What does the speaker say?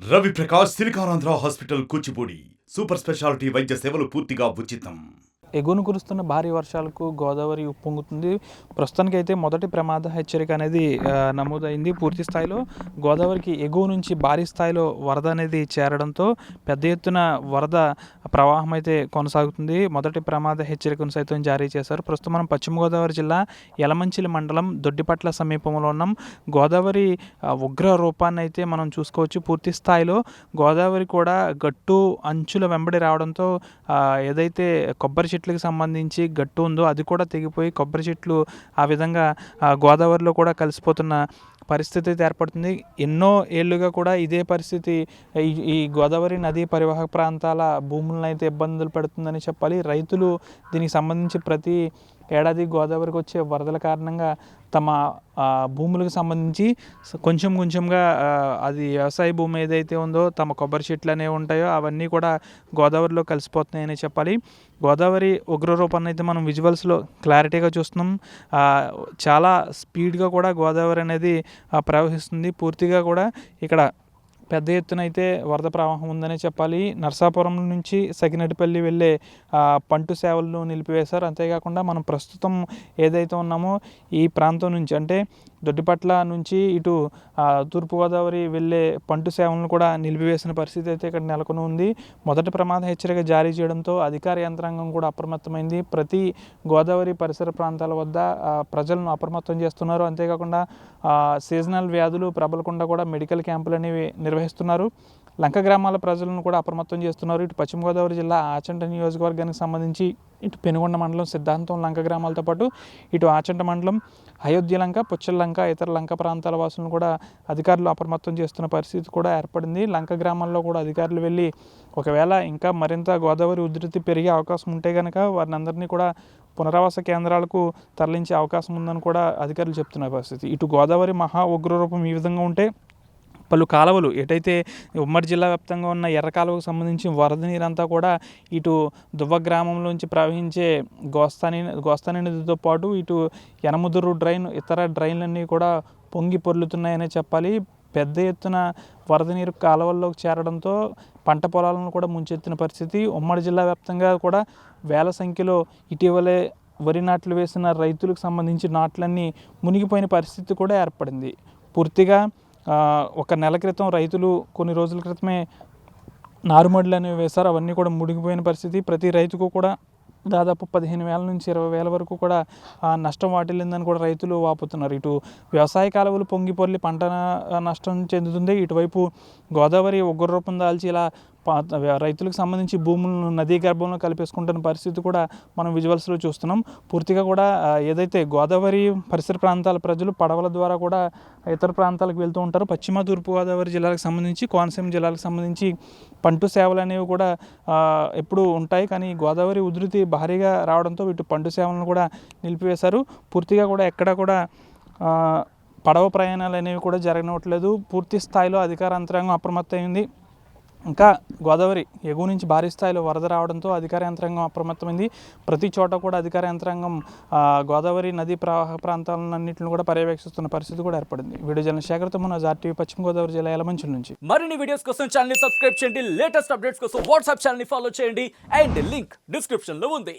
Ravi Prakash Siliconandhra hospital Kuchipudi super speciality వైద్య సేవలు పూర్తిగా ఉచితం. ఎగువను కురుస్తున్న భారీ వర్షాలకు గోదావరి ఉప్పొంగుతుంది. ప్రస్తుతానికైతే మొదటి ప్రమాద హెచ్చరిక అనేది నమోదైంది. పూర్తి స్థాయిలో గోదావరికి ఎగువ నుంచి భారీ స్థాయిలో వరద అనేది చేరడంతో పెద్ద ఎత్తున వరద ప్రవాహం అయితే కొనసాగుతుంది. మొదటి ప్రమాద హెచ్చరికను సైతం జారీ చేశారు. ప్రస్తుతం మనం పశ్చిమ గోదావరి జిల్లా యలమంచిలి మండలం దొడ్డిపట్ల సమీపంలో ఉన్నాం. గోదావరి ఉగ్ర రూపాన్ని అయితే మనం చూసుకోవచ్చు. పూర్తి స్థాయిలో గోదావరి కూడా గట్టు అంచుల వెంబడి రావడంతో ఏదైతే కొబ్బరి చెట్లకు సంబంధించి గట్టు ఉందో అది కూడా తెగిపోయి కొబ్బరి చెట్లు ఆ విధంగా గోదావరిలో కూడా కలిసిపోతున్న పరిస్థితి అయితే ఏర్పడుతుంది. ఎన్నో ఏళ్ళుగా కూడా ఇదే పరిస్థితి ఈ గోదావరి నదీ పరివాహక ప్రాంతాల భూములను అయితే ఇబ్బందులు పెడుతుందని చెప్పాలి. రైతులు దీనికి సంబంధించి ప్రతి ఏడాది గోదావరికి వచ్చే వరదల కారణంగా తమ భూములకు సంబంధించి కొంచెంగా అది వ్యవసాయ భూమి ఏదైతే ఉందో తమ కొబ్బరి చెట్లు అనేవి ఉంటాయో అవన్నీ కూడా గోదావరిలో కలిసిపోతున్నాయని చెప్పాలి. గోదావరి ఉగ్రరూపాన్ని అయితే మనం విజువల్స్లో క్లారిటీగా చూస్తున్నాం. చాలా స్పీడ్గా కూడా గోదావరి అనేది ప్రవహిస్తుంది. పూర్తిగా కూడా ఇక్కడ పెద్ద ఎత్తున అయితే వరద ప్రవాహం ఉందని చెప్పాలి. నర్సాపురం నుంచి సగినటిపల్లి వెళ్ళే పంటు సేవలను నిలిపివేశారు. అంతేకాకుండా మనం ప్రస్తుతం ఏదైతే ఉన్నామో ఈ ప్రాంతం నుంచి అంటే దొడ్డిపట్ల నుంచి ఇటు తూర్పుగోదావరి వెళ్ళే పంటు సేవలను కూడా నిలిపివేసిన పరిస్థితి అయితే ఇక్కడ నెలకొని ఉంది. మొదటి ప్రమాద హెచ్చరిక జారీ చేయడంతో అధికార యంత్రాంగం కూడా అప్రమత్తమైంది. ప్రతి గోదావరి పరిసర ప్రాంతాల వద్ద ప్రజలను అప్రమత్తం చేస్తున్నారు. అంతేకాకుండా సీజనల్ వ్యాధులు ప్రబలకుండా కూడా మెడికల్ క్యాంపులు అనేవి నిర్వహిస్తున్నారు. లంక గ్రామాల ప్రజలను కూడా అప్రమత్తం చేస్తున్నారు. ఇటు పశ్చిమ గోదావరి జిల్లా ఆచంట నియోజకవర్గానికి సంబంధించి ఇటు పెనుగొండ మండలం సిద్ధాంతం లంక గ్రామాలతో పాటు ఇటు ఆచంట మండలం అయోధ్య లంక, పుచ్చల లంక, ఇతర లంక ప్రాంతాల వాసులను కూడా అధికారులు అప్రమత్తం చేస్తున్న పరిస్థితి కూడా ఏర్పడింది. లంక గ్రామాల్లో కూడా అధికారులు వెళ్ళి ఒకవేళ ఇంకా మరింత గోదావరి ఉధృతి పెరిగే అవకాశం ఉంటే కనుక వారిని అందరినీ కూడా పునరావాస కేంద్రాలకు తరలించే అవకాశం ఉందని కూడా అధికారులు చెప్తున్న పరిస్థితి. ఇటు గోదావరి మహా ఉగ్రరూపం ఈ విధంగా ఉంటే పలు కాలువలు ఎటైతే ఉమ్మడి జిల్లా వ్యాప్తంగా ఉన్న ఎర్ర కాలువకు సంబంధించి వరద నీరంతా కూడా ఇటు దువ్వ గ్రామంలోంచి ప్రవహించే గోస్తాని నదితో పాటు ఇటు యనముదురు డ్రైన్ ఇతర డ్రైన్లన్నీ కూడా పొంగి పొర్లుతున్నాయనే చెప్పాలి. పెద్ద ఎత్తున వరద నీరు కాలువల్లోకి చేరడంతో పంట పొలాలను కూడా ముంచెత్తిన పరిస్థితి. ఉమ్మడి జిల్లా వ్యాప్తంగా కూడా వేల సంఖ్యలో ఇటీవలే వరి నాట్లు వేసిన రైతులకు సంబంధించి నాట్లన్నీ మునిగిపోయిన పరిస్థితి కూడా ఏర్పడింది. పూర్తిగా ఒక నెల క్రితం రైతులు కొన్ని రోజుల క్రితమే నారుమడులు అనేవి వేశారు. అవన్నీ కూడా మునిగిపోయిన పరిస్థితి. ప్రతి రైతుకు కూడా దాదాపు 15,000 నుంచి 20,000 వరకు కూడా నష్టం వాటిల్లిందని కూడా రైతులు వాపోతున్నారు. ఇటు వ్యవసాయ కాలువలు పొంగి పొర్లి పంట నష్టం చెందుతుంది. ఇటువైపు గోదావరి ఉగ్రరూపం దాల్చి ఇలా రైతులకు సంబంధించి భూములను నదీ గర్భంలో కలిపేసుకుంటున్న పరిస్థితి కూడా మనం విజువల్స్లో చూస్తున్నాం. పూర్తిగా కూడా ఏదైతే గోదావరి పరిసర ప్రాంతాల ప్రజలు పడవల ద్వారా కూడా ఇతర ప్రాంతాలకు వెళ్తూ ఉంటారు. పశ్చిమ తూర్పు గోదావరి జిల్లాలకు సంబంధించి కోనసీమ జిల్లాలకు సంబంధించి పంటు సేవలు అనేవి కూడా ఎప్పుడు ఉంటాయి. కానీ గోదావరి ఉధృతి భారీగా రావడంతో ఇటు పంటు సేవలను కూడా నిలిపివేశారు. పూర్తిగా కూడా ఎక్కడ కూడా పడవ ప్రయాణాలు అనేవి కూడా జరగనట్లేదు. పూర్తి స్థాయిలో అధికార యంత్రాంగం అప్రమత్తమైంది. ఇంకా గోదావరి ఎగువ నుంచి భారీ స్థాయిలో వరద రావడంతో అధికార యంత్రాంగం అప్రమత్తమైంది. ప్రతి చోట కూడా అధికార యంత్రాంగం గోదావరి నదీ ప్రవాహ ప్రాంతాలన్నింటిని కూడా పర్యవేక్షిస్తున్న పరిస్థితి కూడా ఏర్పడింది. వీడియో జర్నలిస్ట్ శేఖర్తో మన ఆర్టీవీ పశ్చిమ గోదావరి జిల్లా యలమంచిలి నుంచి. మరిన్ని వీడియోస్ కోసం ఛానల్ సబ్స్క్రైబ్ చేయండి. లేటెస్ట్ అప్డేట్స్ కోసం వాట్సాప్ ఛానల్ ఫాలో చేయండి. అండ్ లింక్ డిస్క్రిప్షన్ లో ఉంది.